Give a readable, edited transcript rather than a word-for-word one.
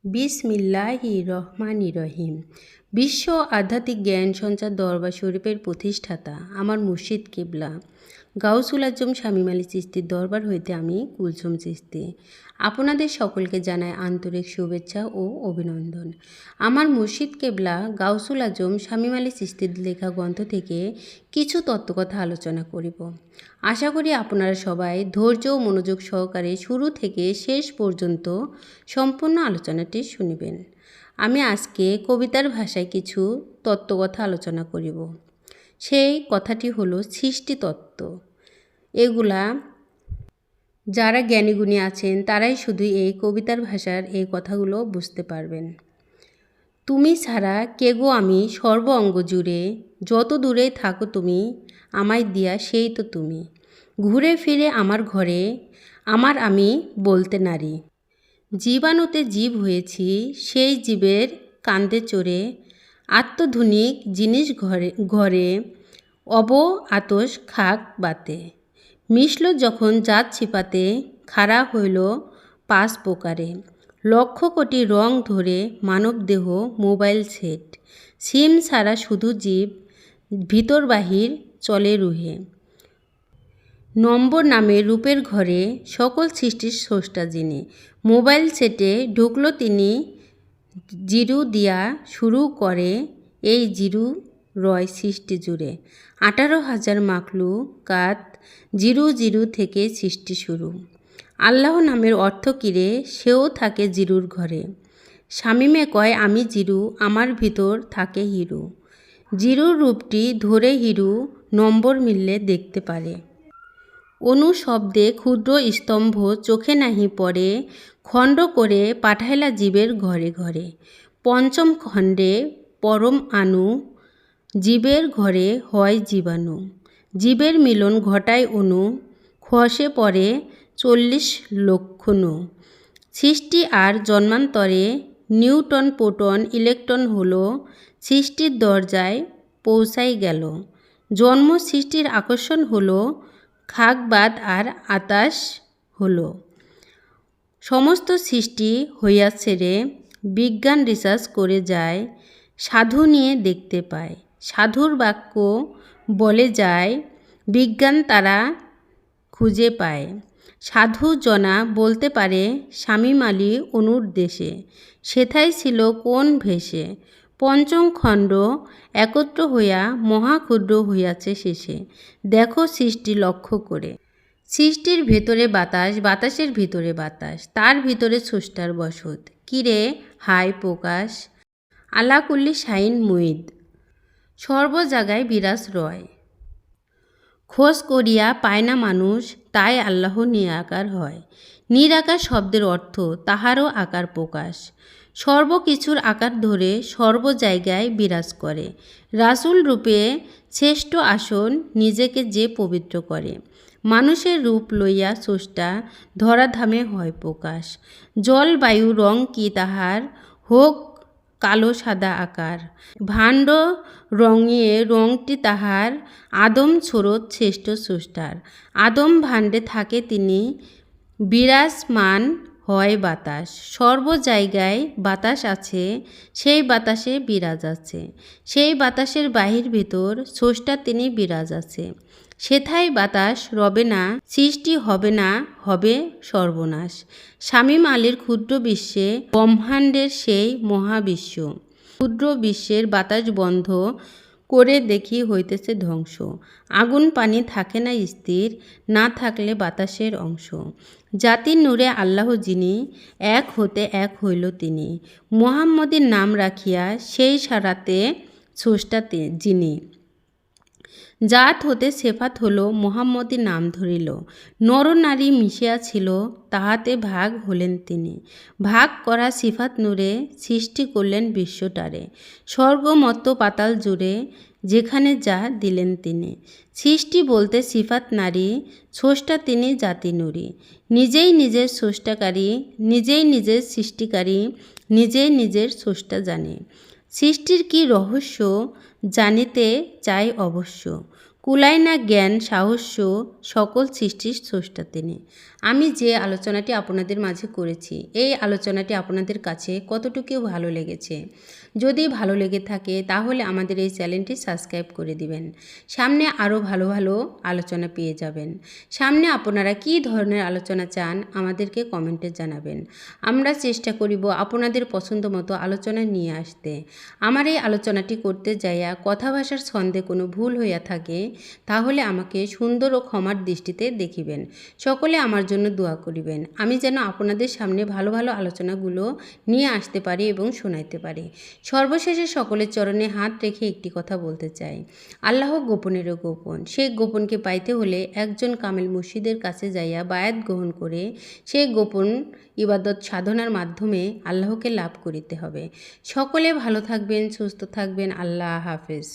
বিসমিল্লাহির রহমানির রহিম। বিশ্ব আধ্যাত্মিক জ্ঞান সঞ্চার দরবার শরীফের প্রতিষ্ঠাতা আমার মুর্শিদ কিবলা গাউসুল আজম শামীম আলী চিশতির দরবার হইতে আমি কুলসুম চিশতি আপনাদের সকলকে জানাই আন্তরিক শুভেচ্ছা ও অভিনন্দন। আমার মুর্শিদ কিবলা গাউসুল আজম শামীম আলী চিশতির লেখা গ্রন্থ থেকে কিছু তত্ত্বকথা আলোচনা করিব। আশা করি আপনারা সবাই ধৈর্য ও মনোযোগ সহকারে শুরু থেকে শেষ পর্যন্ত সম্পূর্ণ আলোচনাটি শুনিবেন। আমি আজকে কবিতার ভাষায় কিছু তত্ত্বকথা আলোচনা করিব। সেই কথাটি হলো সৃষ্টি তত্ত্ব। এগুলা যারা জ্ঞানীগুণী আছেন তারাই শুধু এই কবিতার ভাষার এই কথাগুলো বুঝতে পারবেন। তুমি ছাড়া কে গো আমি সর্ব অঙ্গ জুড়ে, যত দূরেই থাকো তুমি আমায় দিয়া সেই তো তুমি। ঘুরে ফিরে আমার ঘরে আমার আমি বলতে নারী। জীবাণুতে জীব হয়েছি সেই জীবের কান্দে চড়ে, আত্মধুনিক জিনিস ঘরে ঘরে অব আতস খাক বাতে। মিশল যখন জাত ছিপাতে খাড়া হইল পাঁচ প্রকারে। লক্ষ কোটি রং ধরে মানব দেহ মোবাইল সেট। সিম ছাড়া শুধু জীব ভিতর বাহির চলে রুহে। নম্বর নামে রূপের ঘরে সকল সৃষ্টির স্রষ্টা যিনি। মোবাইল সেটে ঢুকলো তিনি, জিরু দিয়া শুরু করে এই জিরু রয় সৃষ্টি জুড়ে। 18,000 মাখলুকাত জিরু জিরু থেকে সৃষ্টি শুরু। আল্লাহ নামের অর্থ কিরে সেও থাকে জিরুর ঘরে। শামীমে কয় আমি জিরু আমার ভিতর থাকে হিরু। জিরুর রূপটি ধরে হিরু নম্বর মিললে দেখতে পারে। অনু শব্দে ক্ষুদ্র স্তম্ভ চোখে নাহি পড়ে, খণ্ড করে পাঠাইলা জীবের ঘরে ঘরে। পঞ্চম খণ্ডে পরম আণু, জীবের ঘরে হয় জীবাণু। জীবের মিলন ঘটায় অনু, খসে পড়ে 40 লক্ষণু। সৃষ্টি আর জন্মান্তরে নিউটন প্রোটন ইলেকট্রন হলো সৃষ্টির দরজায় পৌঁছাই গেল। জন্ম সৃষ্টির আকর্ষণ হলো খাকবাদ আর আতাস হলো। সমস্ত সৃষ্টি হইয়াছে রে, বিজ্ঞান রিসার্চ করে যায়, সাধু নিয়ে দেখতে পায়। সাধুর বাক্য বলে যায়, বিজ্ঞান তারা খুঁজে পায়। সাধু জনা বলতে পারে শামীম আলী অনুর দেশে, সেথায় ছিল কোন ভেসে। পঞ্চম খণ্ড একত্র হইয়া মহাক্ষুদ্র হইয়াছে শেষে। দেখো সৃষ্টি লক্ষ্য করে। সৃষ্টির ভেতরে বাতাস, বাতাসের ভিতরে বাতাস, তার ভিতরে স্রষ্টার বসত। কিরে হাই প্রকাশ, আলাকুল্লি শাইন মুইদ, সর্ব জায়গায় বিরাজ রয়। খোঁজ করিয়া পায় না মানুষ, তাই আল্লাহ নিরাকার হয়। নিরাকার শব্দের অর্থ তাহারও আকার প্রকাশ। সর্ব কিছুর আকার ধরে সর্ব জায়গায় বিরাজ করে। রাসূল রূপে শ্রেষ্ঠ আসন নিজেকে যে পবিত্র করে। মানুষের রূপ লইয়া স্রষ্টা ধরাধামে হয় প্রকাশ। জল বায়ু রং কি তাহার, হোক কালো সাদা আকার। ভাণ্ড রঙিয়ে রংটি তাহার, আদম ছোরদ শ্রেষ্ঠ স্রষ্টার। আদম ভাণ্ডে থাকে তিনি, বিরাজমান হয় বাতাস। সর্ব জায়গায় বাতাস আছে, সেই বাতাসে বিরাজ আছে। সেই বাতাসের বাহির ভিতর স্রষ্টা তিনি বিরাজ আছে। সেথায় বাতাস রবে না, সৃষ্টি হবে না, হবে সর্বনাশ। শামীম আলীর ক্ষুদ্র বিশ্বে ব্রহ্মাণ্ডের সেই মহাবিশ্ব। ক্ষুদ্র বিশ্বের বাতাস বন্ধ করে দেখি হইতেছে ধ্বংস। আগুন পানি থাকে না স্থির, না থাকলে বাতাসের অংশ। জাতির নূরে আল্লাহ যিনি, এক হতে এক হইল তিনি। মুহাম্মদের নাম রাখিয়া সেই সারাতে স্রষ্টা যিনি। জাত হতে সেফাত হলো মুহাম্মদী নাম ধরিল। নর নারী মিশিয়া ছিল, তাহাতে ভাগ হলেন তিনি। ভাগ করা সিফাত নূরে সৃষ্টি করলেন বিশ্বটারে। স্বর্গ মর্ত্য পাতাল জুড়ে যেখানে যা দিলেন তিনি। সৃষ্টি বলতে সিফাত নারী, স্রষ্টা তিনি জাতি নুরি। নিজেই নিজের স্রষ্টাকারী, নিজেই নিজের সৃষ্টিকারী, নিজেই নিজের স্রষ্টা জানে। সৃষ্টির কি রহস্য জানিতে চাই অবশ্য, কুলায় না জ্ঞান সাহস্য সকল সৃষ্টির স্রষ্টা তিনি। আমি যে আলোচনাটি আপনাদের মাঝে করেছি, এই আলোচনাটি আপনাদের কাছে কতটুকু ভালো লেগেছে? যদি ভালো লেগে থাকে তাহলে আমাদের এই চ্যানেলটি সাবস্ক্রাইব করে দিবেন। সামনে আরও ভালো ভালো আলোচনা পেয়ে যাবেন। সামনে আপনারা কী ধরনের আলোচনা চান আমাদেরকে কমেন্টে জানাবেন। আমরা চেষ্টা করিব আপনাদের পছন্দ মতো আলোচনা নিয়ে আসতে। আমার এই আলোচনাটি করতে যাইয়া কথা ভাষার ছন্দে কোনো ভুল হইয়া থাকে তাহলে আমাকে সুন্দর ও ক্ষমার দৃষ্টিতে দেখিবেন। সকলে আমার জন্য দোয়া করিবেন, আমি যেন আপনাদের সামনে ভালো ভালো আলোচনাগুলো নিয়ে আসতে পারি এবং শোনাইতে পারি। সর্বশেষে সকলের চরণে হাত রেখে একটি কথা বলতে চাই, আল্লাহ গোপনেরও গোপন। সেই গোপনকে পাইতে হলে একজন কামেল মুর্শিদের কাছে যাইয়া বায়াত গ্রহণ করে সেই গোপন ইবাদত সাধনার মাধ্যমে আল্লাহকে লাভ করিতে হবে। সকলে ভালো থাকবেন, সুস্থ থাকবেন। আল্লাহ হাফেজ।